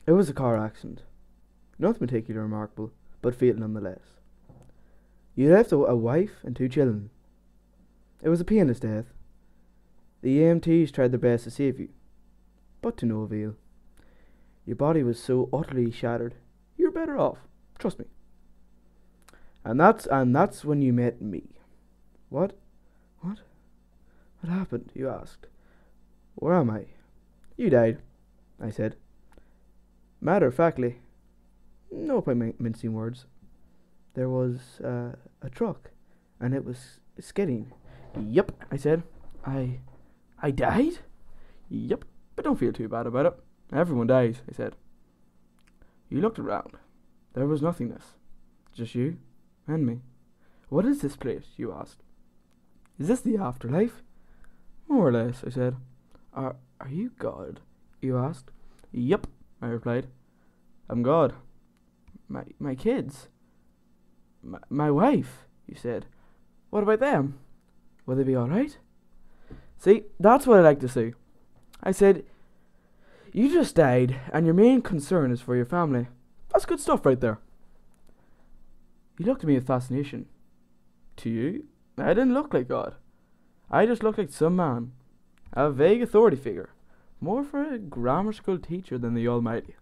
It was a car accident. Nothing particularly remarkable, but fatal nonetheless. You left a wife and two children. It was a painless death. The EMTs tried their best to save you, but to no avail. Your body was so utterly shattered, you were better off. Trust me. And that's when you met me. What? What? What happened? You asked. Where am I? You died, I said. Matter of factly, no point mincing words. There was a truck, and it was skidding. Yep, I said. I died? Yep, but don't feel too bad about it. Everyone dies, I said. You looked around. There was nothingness. Just you and me. What is this place? You asked. Is this the afterlife? More or less, I said. Are you God? You asked. Yep, I replied. I'm God. My kids. My wife, you said. What about them? Will they be alright? See, that's what I like to see. I said, you just died, and your main concern is for your family. That's good stuff right there. You looked at me with fascination. To you, I didn't look like God. I just looked like some man, a vague authority figure, more for a grammar school teacher than the Almighty.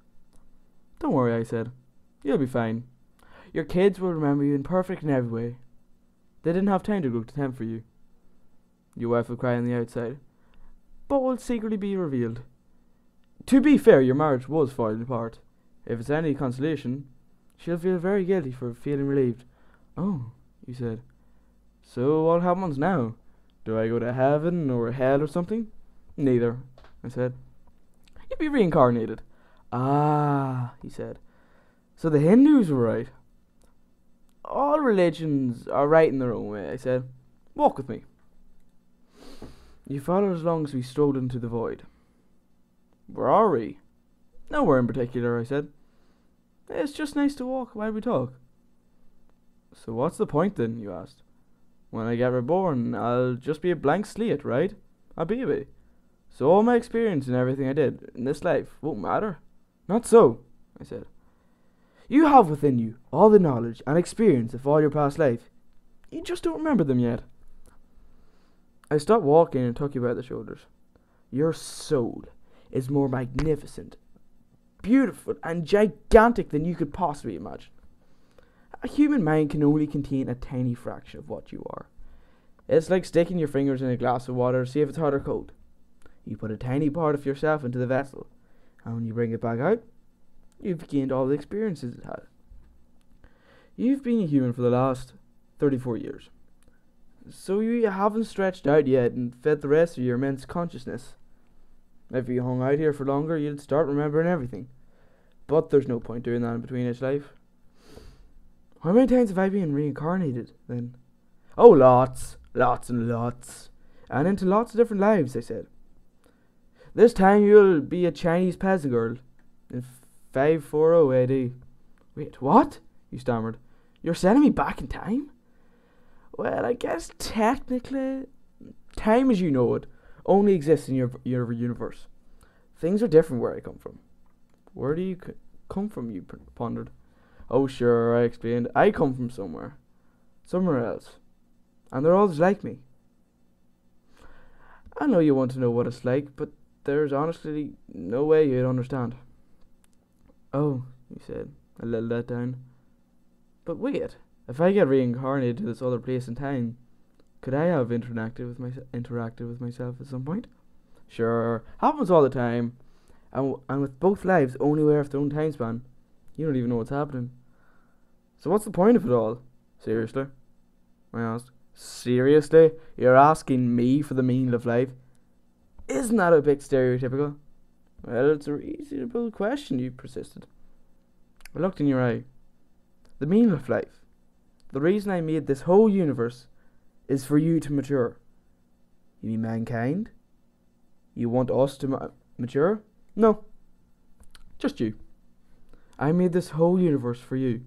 Don't worry, I said. You'll be fine. Your kids will remember you in perfect in every way. They didn't have time to grow contempt for you. Your wife will cry on the outside, but will secretly be revealed. To be fair, your marriage was falling apart. If it's any consolation, she'll feel very guilty for feeling relieved. Oh, you said. So what happens now? Do I go to heaven or hell or something? Neither, I said. You'll be reincarnated. Ah, he said. So the Hindus were right. All religions are right in their own way, I said. Walk with me. You followed as long as we strolled into the void. Where are we? Nowhere in particular, I said. It's just nice to walk while we talk. So what's the point then, you asked? When I get reborn, I'll just be a blank slate, right? A baby. So all my experience and everything I did in this life won't matter. Not so, I said. You have within you all the knowledge and experience of all your past life. You just don't remember them yet. I stopped walking and took you by the shoulders. Your soul is more magnificent, beautiful, and gigantic than you could possibly imagine. A human mind can only contain a tiny fraction of what you are. It's like sticking your fingers in a glass of water to see if it's hot or cold. You put a tiny part of yourself into the vessel, and when you bring it back out, you've gained all the experiences it had. You've been a human for the last 34 years. So you haven't stretched out yet and fed the rest of your immense consciousness. If you hung out here for longer, you'd start remembering everything. But there's no point doing that in between each life. How many times have I been reincarnated, then? Oh, lots. Lots and lots. And into lots of different lives, I said. This time you'll be a Chinese peasant girl in 540 AD. Wait, what? You stammered. You're sending me back in time? Well, I guess technically, time as you know it only exists in your universe. Things are different where I come from. Where do you come from, you pondered. Oh, sure, I explained. I come from somewhere. Somewhere else. And they're all just like me. I know you want to know what it's like, but there's honestly no way you'd understand. Oh, you said, a little let down. But wait, if I get reincarnated to this other place in time, could I have interacted with myself at some point? Sure, happens all the time. And with both lives only aware of their own time span, you don't even know what's happening. So what's the point of it all? Seriously? I asked. Seriously? You're asking me for the meaning of life? Isn't that a bit stereotypical? Well, it's a reasonable question, you persisted. I looked in your eye. The meaning of life. The reason I made this whole universe is for you to mature. You mean mankind? You want us to mature? No. Just you. I made this whole universe for you.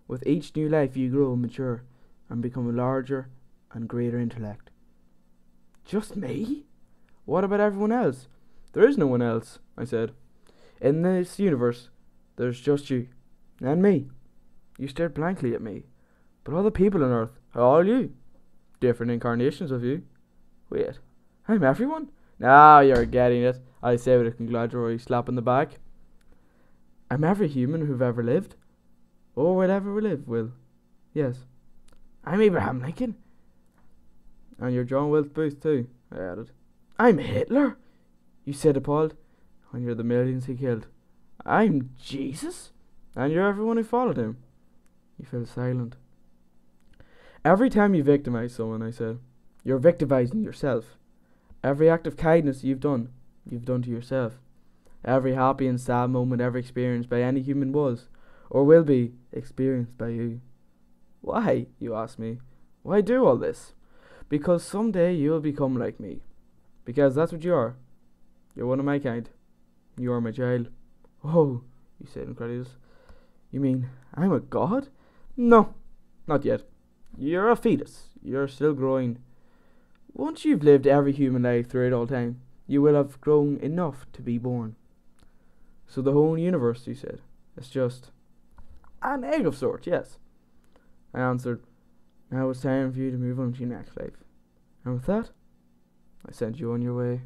With each new life you grow and mature and become a larger and greater intellect. Just me? What about everyone else? There is no one else, I said. In this universe, there's just you. And me. You stared blankly at me. But all the people on Earth are all you. Different incarnations of you. Wait, I'm everyone? Now you're getting it, I say with a congratulatory slap in the back. I'm every human who've ever lived. Or will ever live, Will. Yes. I'm Abraham Lincoln. And you're John Wilkes Booth too, I added. I'm Hitler, you said appalled. And you're the millions he killed. I'm Jesus. And you're everyone who followed him. He fell silent. Every time you victimize someone, I said, you're victimizing yourself. Every act of kindness you've done to yourself. Every happy and sad moment ever experienced by any human was, or will be, experienced by you. Why, you ask me, why do all this? Because someday you'll become like me. Because that's what you are. You're one of my kind. You are my child. Oh, you said incredulous. You mean I'm a god? No, not yet. You're a fetus. You're still growing. Once you've lived every human life through it all time, you will have grown enough to be born. So the whole universe, you said, is just an egg of sorts, yes. I answered, now it's time for you to move on to your next life. And with that, I sent you on your way.